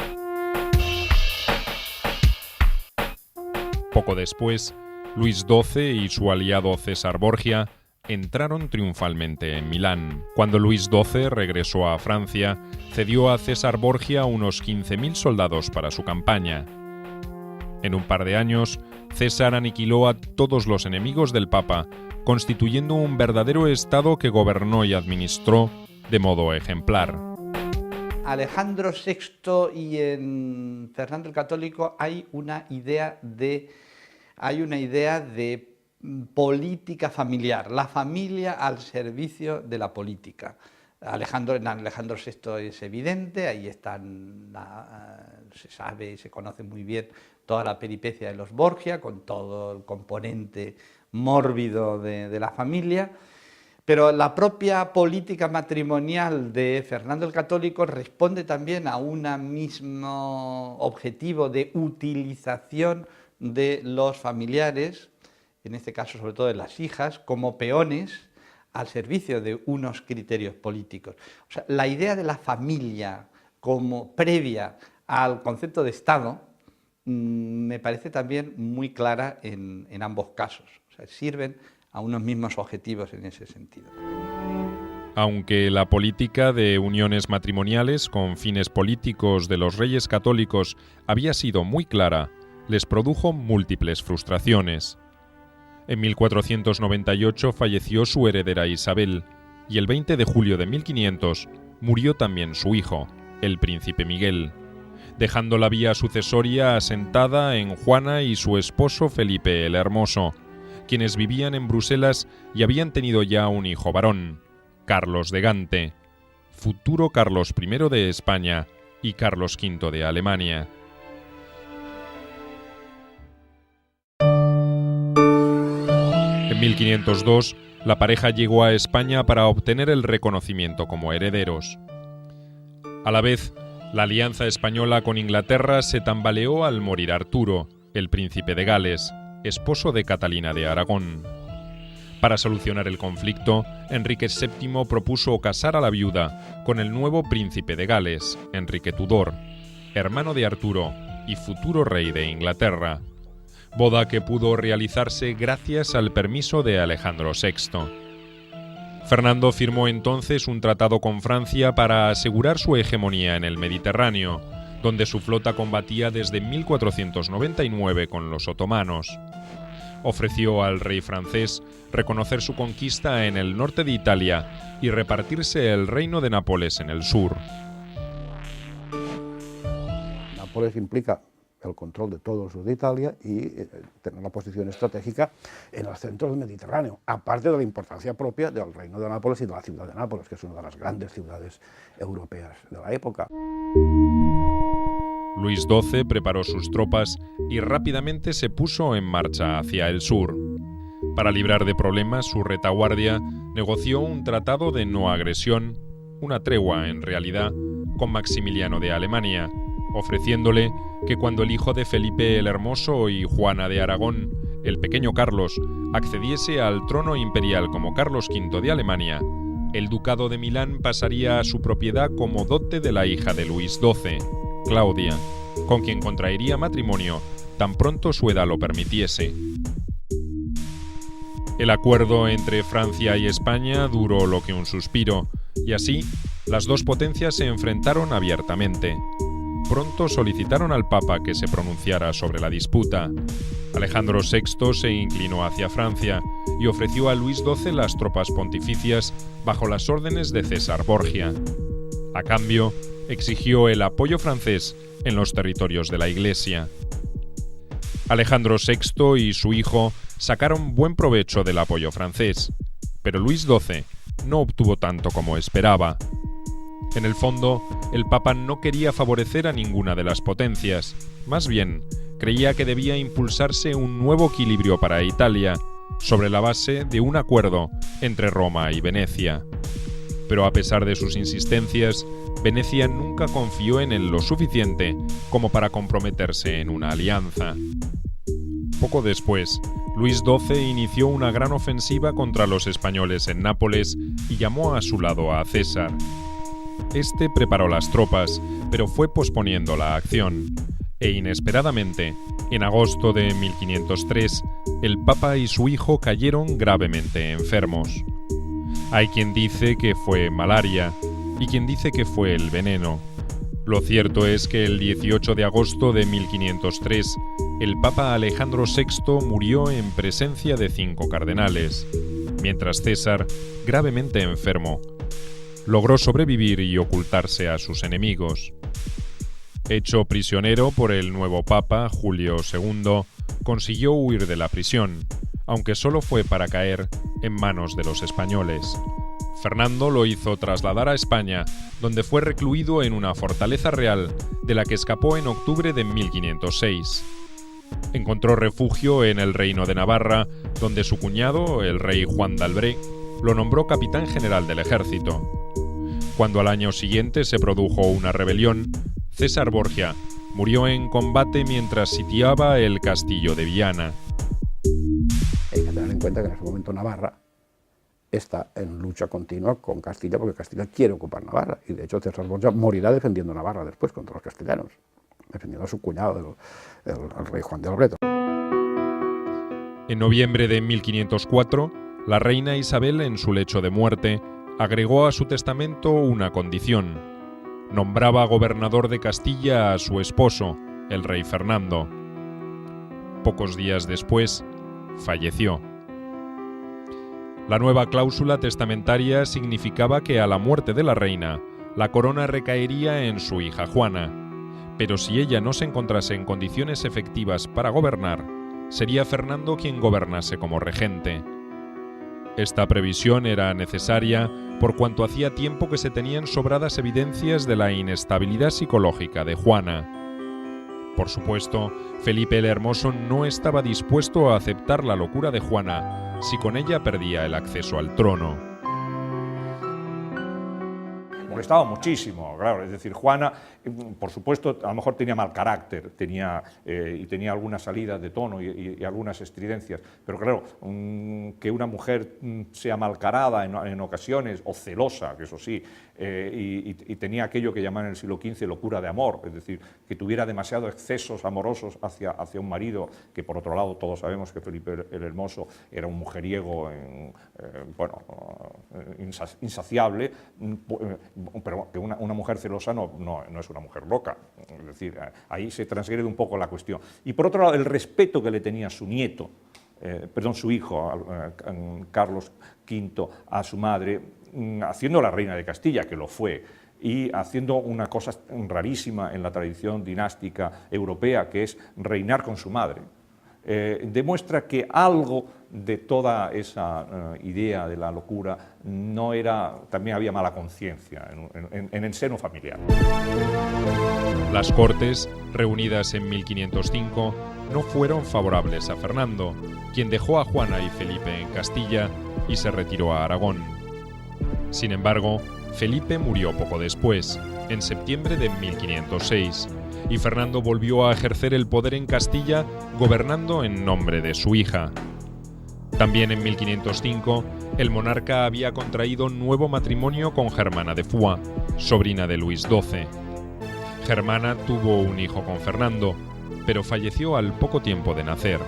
Poco después, Luis XII y su aliado César Borgia entraron triunfalmente en Milán. Cuando Luis XII regresó a Francia, cedió a César Borgia unos 15.000 soldados para su campaña. En un par de años, César aniquiló a todos los enemigos del Papa, constituyendo un verdadero Estado que gobernó y administró de modo ejemplar. Alejandro VI y en Fernando el Católico hay una idea de política familiar, la familia al servicio de la política. En Alejandro VI es evidente, ahí están, se sabe y se conoce muy bien toda la peripecia de los Borgia, con todo el componente mórbido de la familia, pero la propia política matrimonial de Fernando el Católico responde también a un mismo objetivo de utilización de los familiares, en este caso sobre todo de las hijas, como peones al servicio de unos criterios políticos. O sea, la idea de la familia como previa al concepto de Estado me parece también muy clara en ambos casos. O sea, sirven a unos mismos objetivos en ese sentido. Aunque la política de uniones matrimoniales con fines políticos de los reyes católicos había sido muy clara, les produjo múltiples frustraciones. En 1498 falleció su heredera Isabel, y el 20 de julio de 1500 murió también su hijo, el príncipe Miguel, dejando la vía sucesoria asentada en Juana y su esposo Felipe el Hermoso, quienes vivían en Bruselas y habían tenido ya un hijo varón, Carlos de Gante, futuro Carlos I de España y Carlos V de Alemania. En 1502, la pareja llegó a España para obtener el reconocimiento como herederos. A la vez, la alianza española con Inglaterra se tambaleó al morir Arturo, el príncipe de Gales, esposo de Catalina de Aragón. Para solucionar el conflicto, Enrique VII propuso casar a la viuda con el nuevo príncipe de Gales, Enrique Tudor, hermano de Arturo y futuro rey de Inglaterra, boda que pudo realizarse gracias al permiso de Alejandro VI. Fernando firmó entonces un tratado con Francia para asegurar su hegemonía en el Mediterráneo, donde su flota combatía desde 1499 con los otomanos. Ofreció al rey francés reconocer su conquista en el norte de Italia y repartirse el reino de Nápoles en el sur. Nápoles implica el control de todo el sur de Italia y tener una posición estratégica en el centro del Mediterráneo, aparte de la importancia propia del reino de Nápoles y de la ciudad de Nápoles, que es una de las grandes ciudades europeas de la época. Luis XII preparó sus tropas y rápidamente se puso en marcha hacia el sur. Para librar de problemas su retaguardia, negoció un tratado de no agresión, una tregua en realidad, con Maximiliano de Alemania, ofreciéndole que cuando el hijo de Felipe el Hermoso y Juana de Aragón, el pequeño Carlos, accediese al trono imperial como Carlos V de Alemania, el ducado de Milán pasaría a su propiedad como dote de la hija de Luis XII, Claudia, con quien contraería matrimonio tan pronto su edad lo permitiese. El acuerdo entre Francia y España duró lo que un suspiro, y así las dos potencias se enfrentaron abiertamente. pronto solicitaron al Papa que se pronunciara sobre la disputa. Alejandro VI se inclinó hacia Francia y ofreció a Luis XII las tropas pontificias bajo las órdenes de César Borgia. A cambio, exigió el apoyo francés en los territorios de la Iglesia. Alejandro VI y su hijo sacaron buen provecho del apoyo francés, pero Luis XII no obtuvo tanto como esperaba. En el fondo, el Papa no quería favorecer a ninguna de las potencias, más bien, creía que debía impulsarse un nuevo equilibrio para Italia, sobre la base de un acuerdo entre Roma y Venecia. Pero a pesar de sus insistencias, Venecia nunca confió en él lo suficiente como para comprometerse en una alianza. Poco después, Luis XII inició una gran ofensiva contra los españoles en Nápoles y llamó a su lado a César. Este preparó las tropas, pero fue posponiendo la acción. E inesperadamente, en agosto de 1503, el Papa y su hijo cayeron gravemente enfermos. Hay quien dice que fue malaria y quien dice que fue el veneno. Lo cierto es que el 18 de agosto de 1503, el Papa Alejandro VI murió en presencia de 5 cardenales, mientras César, gravemente enfermo, logró sobrevivir y ocultarse a sus enemigos. Hecho prisionero por el nuevo Papa, Julio II, consiguió huir de la prisión, aunque solo fue para caer en manos de los españoles. Fernando lo hizo trasladar a España, donde fue recluido en una fortaleza real, de la que escapó en octubre de 1506. Encontró refugio en el Reino de Navarra, donde su cuñado, el rey Juan de Albret, lo nombró capitán general del ejército. Cuando al año siguiente se produjo una rebelión, César Borgia murió en combate mientras sitiaba el castillo de Viana. Hay que tener en cuenta que en ese momento Navarra está en lucha continua con Castilla, porque Castilla quiere ocupar Navarra, y de hecho César Borgia morirá defendiendo Navarra después contra los castellanos, defendiendo a su cuñado, el rey Juan de Albret. En noviembre de 1504, la reina Isabel, en su lecho de muerte, agregó a su testamento una condición: nombraba gobernador de Castilla a su esposo, el rey Fernando. Pocos días después, falleció. La nueva cláusula testamentaria significaba que a la muerte de la reina, la corona recaería en su hija Juana, pero si ella no se encontrase en condiciones efectivas para gobernar, sería Fernando quien gobernase como regente. Esta previsión era necesaria por cuanto hacía tiempo que se tenían sobradas evidencias de la inestabilidad psicológica de Juana. Por supuesto, Felipe el Hermoso no estaba dispuesto a aceptar la locura de Juana si con ella perdía el acceso al trono. Molestaba muchísimo, claro, es decir, Juana, por supuesto, a lo mejor tenía mal carácter, tenía algunas salidas de tono y algunas estridencias, pero claro, que una mujer sea malcarada en ocasiones, o celosa, que eso sí, y tenía aquello que llaman en el siglo XV locura de amor, es decir, que tuviera demasiados excesos amorosos hacia un marido, que por otro lado todos sabemos que Felipe el Hermoso era un mujeriego insaciable, pero que una mujer celosa no es una mujer loca, es decir, ahí se transgrede un poco la cuestión. Y por otro lado, el respeto que le tenía su hijo, Carlos V, a su madre, haciendo la reina de Castilla, que lo fue, y haciendo una cosa rarísima en la tradición dinástica europea, que es reinar con su madre. Demuestra que algo de toda esa idea de la locura no era, también había mala conciencia en el seno familiar. Las Cortes, reunidas en 1505, no fueron favorables a Fernando, quien dejó a Juana y Felipe en Castilla y se retiró a Aragón. Sin embargo, Felipe murió poco después, en septiembre de 1506, y Fernando volvió a ejercer el poder en Castilla, gobernando en nombre de su hija. También en 1505, el monarca había contraído nuevo matrimonio con Germana de Foix, sobrina de Luis XII. Germana tuvo un hijo con Fernando, pero falleció al poco tiempo de nacer.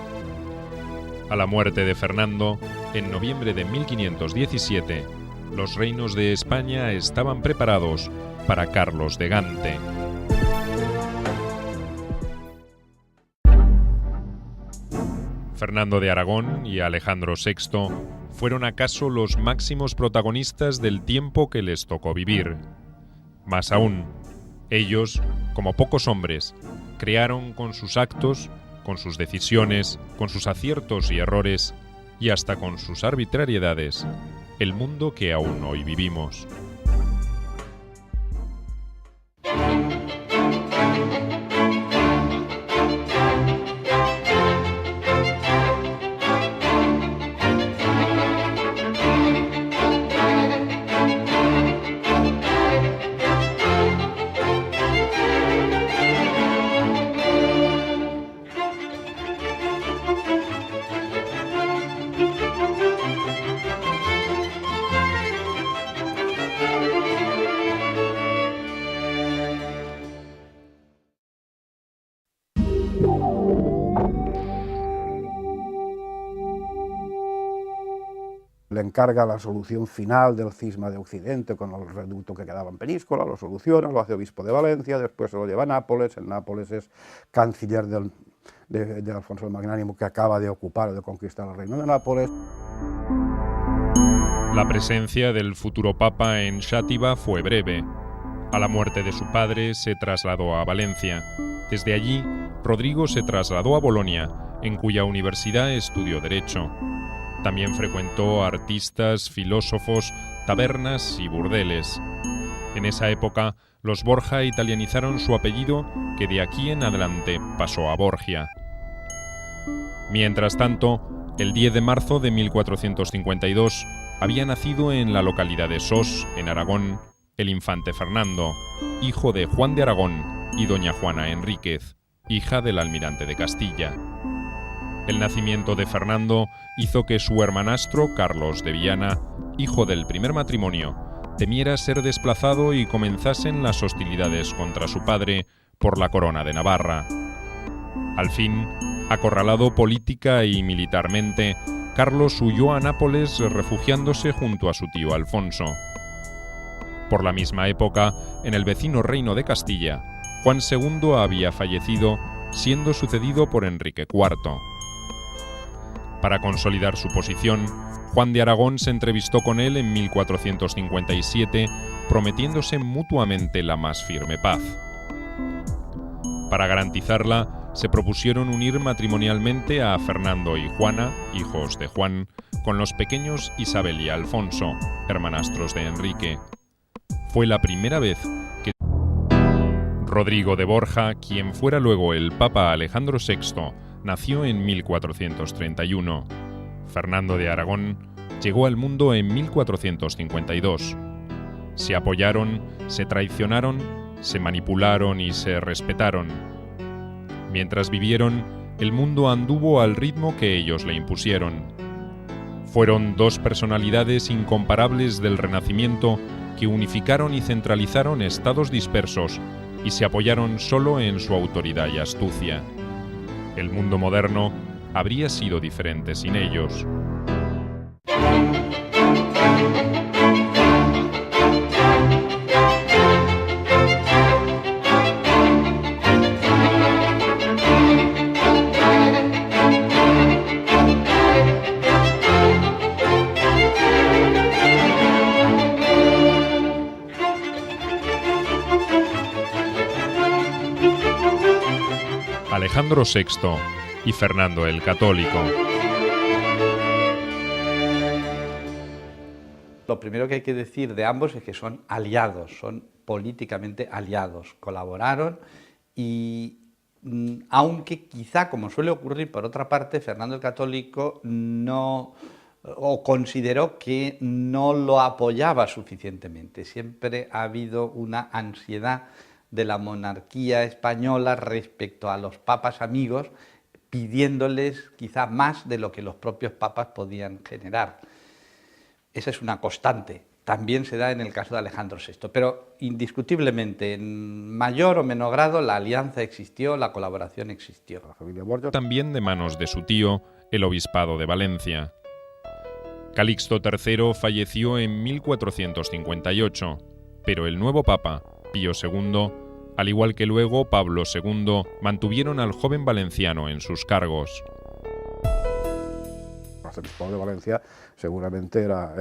A la muerte de Fernando, en noviembre de 1517, los reinos de España estaban preparados para Carlos de Gante. Fernando de Aragón y Alejandro VI fueron acaso los máximos protagonistas del tiempo que les tocó vivir. Más aún, ellos, como pocos hombres, crearon con sus actos, con sus decisiones, con sus aciertos y errores, y hasta con sus arbitrariedades, el mundo que aún hoy vivimos. Le encarga la solución final del cisma de Occidente con el reducto que quedaba en Peníscola, lo soluciona, lo hace obispo de Valencia, después se lo lleva a Nápoles, en Nápoles es canciller de Alfonso el Magnánimo, que acaba de ocupar o de conquistar el reino de Nápoles. La presencia del futuro papa en Xàtiva fue breve. A la muerte de su padre se trasladó a Valencia. Desde allí, Rodrigo se trasladó a Bolonia, en cuya universidad estudió Derecho. También frecuentó artistas, filósofos, tabernas y burdeles. En esa época, los Borja italianizaron su apellido, que de aquí en adelante pasó a Borgia. Mientras tanto, el 10 de marzo de 1452 había nacido en la localidad de Sos, en Aragón, el infante Fernando, hijo de Juan de Aragón y doña Juana Enríquez, hija del almirante de Castilla. El nacimiento de Fernando hizo que su hermanastro, Carlos de Viana, hijo del primer matrimonio, temiera ser desplazado y comenzasen las hostilidades contra su padre por la corona de Navarra. Al fin, acorralado política y militarmente, Carlos huyó a Nápoles refugiándose junto a su tío Alfonso. Por la misma época, en el vecino reino de Castilla, Juan II había fallecido, siendo sucedido por Enrique IV. Para consolidar su posición, Juan de Aragón se entrevistó con él en 1457, prometiéndose mutuamente la más firme paz. Para garantizarla, se propusieron unir matrimonialmente a Fernando y Juana, hijos de Juan, con los pequeños Isabel y Alfonso, hermanastros de Enrique. Fue la primera vez que Rodrigo de Borja, quien fuera luego el Papa Alejandro VI, nació en 1431. Fernando de Aragón llegó al mundo en 1452. Se apoyaron, se traicionaron, se manipularon y se respetaron. Mientras vivieron, el mundo anduvo al ritmo que ellos le impusieron. Fueron dos personalidades incomparables del Renacimiento que unificaron y centralizaron estados dispersos y se apoyaron solo en su autoridad y astucia. El mundo moderno habría sido diferente sin ellos. Alejandro VI y Fernando el Católico. Lo primero que hay que decir de ambos es que son aliados, son políticamente aliados, colaboraron y aunque quizá, como suele ocurrir por otra parte, Fernando el Católico no o consideró que no lo apoyaba suficientemente. Siempre ha habido una ansiedad de la monarquía española respecto a los papas amigos, pidiéndoles quizá más de lo que los propios papas podían generar. Esa es una constante. También se da en el caso de Alejandro VI, pero indiscutiblemente, en mayor o menor grado, la alianza existió, la colaboración existió. También de manos de su tío, el obispado de Valencia. Calixto III falleció en 1458, pero el nuevo papa, Pío II, al igual que luego Pablo II, mantuvieron al joven valenciano en sus cargos. arzobispado de Valencia seguramente era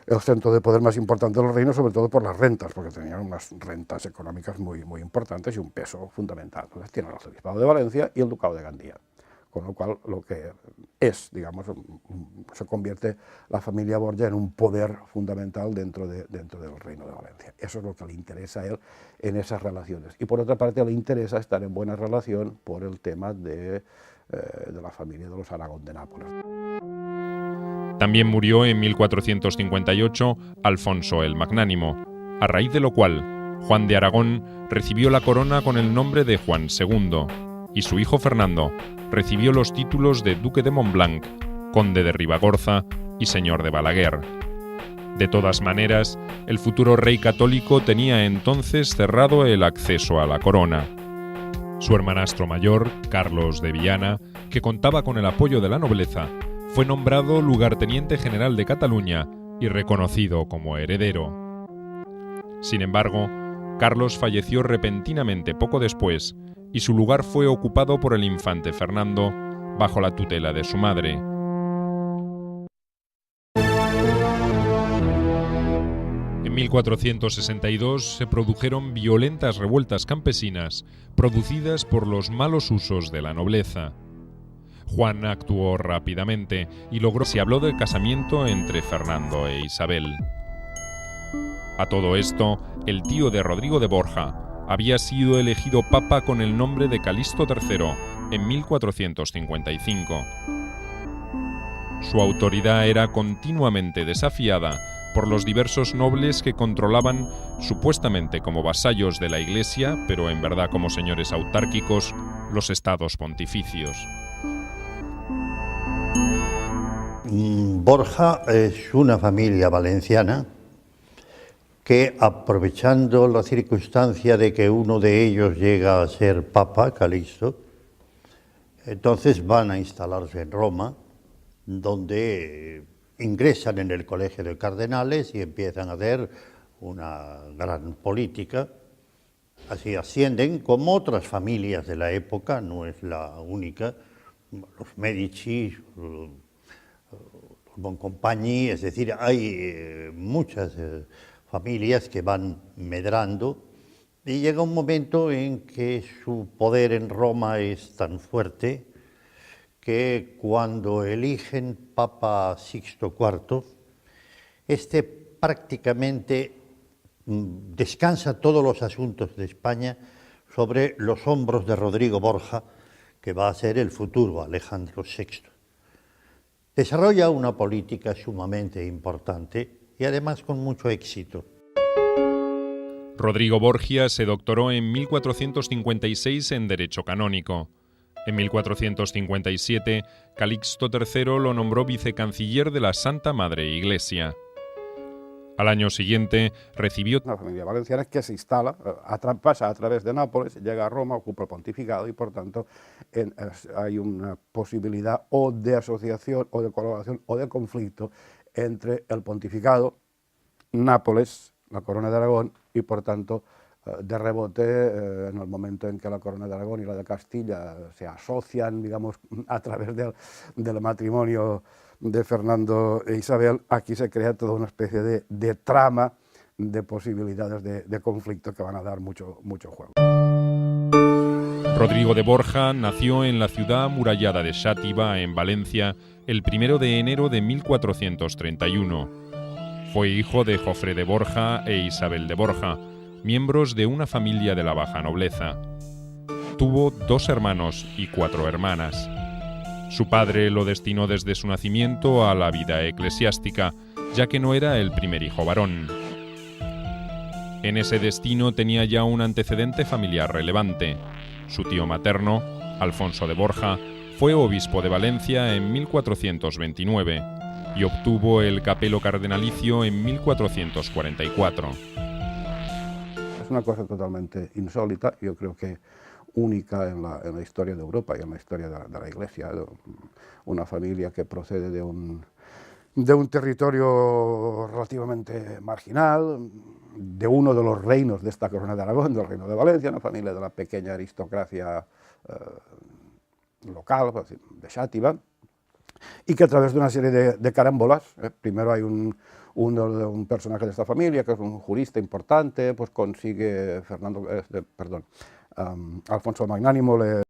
el centro de poder más importante del reino, sobre todo por las rentas, porque tenían unas rentas económicas muy importantes y un peso fundamental. Entonces tiene el arzobispado de Valencia y el ducado de Gandía, con lo cual lo que es, digamos, se convierte la familia Borja en un poder fundamental dentro del reino de Valencia. Eso es lo que le interesa a él en esas relaciones. Y por otra parte le interesa estar en buena relación por el tema de la familia de los Aragón de Nápoles. También murió en 1458 Alfonso el Magnánimo, a raíz de lo cual Juan de Aragón recibió la corona con el nombre de Juan II, y su hijo Fernando recibió los títulos de Duque de Montblanc, Conde de Ribagorza y Señor de Balaguer. De todas maneras, el futuro rey católico tenía entonces cerrado el acceso a la corona. Su hermanastro mayor, Carlos de Viana, que contaba con el apoyo de la nobleza, fue nombrado lugarteniente general de Cataluña y reconocido como heredero. Sin embargo, Carlos falleció repentinamente poco después y su lugar fue ocupado por el infante Fernando bajo la tutela de su madre. En 1462 se produjeron violentas revueltas campesinas producidas por los malos usos de la nobleza. Juan actuó rápidamente y se habló del casamiento entre Fernando e Isabel. A todo esto, el tío de Rodrigo de Borja había sido elegido papa con el nombre de Calixto III en 1455. Su autoridad era continuamente desafiada por los diversos nobles que controlaban, supuestamente como vasallos de la Iglesia, pero en verdad como señores autárquicos, los estados pontificios. Borja es una familia valenciana que, aprovechando la circunstancia de que uno de ellos llega a ser papa, Calixto, entonces van a instalarse en Roma, donde ingresan en el Colegio de Cardenales y empiezan a hacer una gran política. Así ascienden, como otras familias de la época, no es la única, los Medici, los Boncompagni, es decir, hay muchas familias que van medrando y llega un momento en que su poder en Roma es tan fuerte que cuando eligen Papa Sixto IV, este prácticamente descansa todos los asuntos de España sobre los hombros de Rodrigo Borja, que va a ser el futuro Alejandro VI. Desarrolla una política sumamente importante y además con mucho éxito. Rodrigo Borgia se doctoró en 1456 en Derecho Canónico. En 1457, Calixto III lo nombró vicecanciller de la Santa Madre Iglesia. Al año siguiente recibió una familia valenciana que se instala, pasa a través de Nápoles, llega a Roma, ocupa el pontificado y por tanto hay una posibilidad o de asociación o de colaboración o de conflicto entre el pontificado, Nápoles, la Corona de Aragón y por tanto de rebote en el momento en que la Corona de Aragón y la de Castilla se asocian, digamos, a través del matrimonio de Fernando e Isabel, aquí se crea toda una especie de trama de posibilidades de conflicto que van a dar mucho juego. Rodrigo de Borja nació en la ciudad amurallada de Xàtiva, en Valencia, el 1 de enero de 1431. Fue hijo de Jofre de Borja e Isabel de Borja, miembros de una familia de la baja nobleza. Tuvo 2 hermanos y 4 hermanas. Su padre lo destinó desde su nacimiento a la vida eclesiástica, ya que no era el primer hijo varón. En ese destino tenía ya un antecedente familiar relevante. Su tío materno, Alfonso de Borja, fue obispo de Valencia en 1429 y obtuvo el capelo cardenalicio en 1444. Es una cosa totalmente insólita, yo creo que única en la historia de Europa y en la historia de la Iglesia, una familia que procede de un territorio relativamente marginal, de uno de los reinos de esta Corona de Aragón, del Reino de Valencia, una familia de la pequeña aristocracia local, de Xàtiva, y que a través de una serie de carambolas, primero hay un personaje de esta familia, que es un jurista importante, pues consigue Alfonso Magnánimo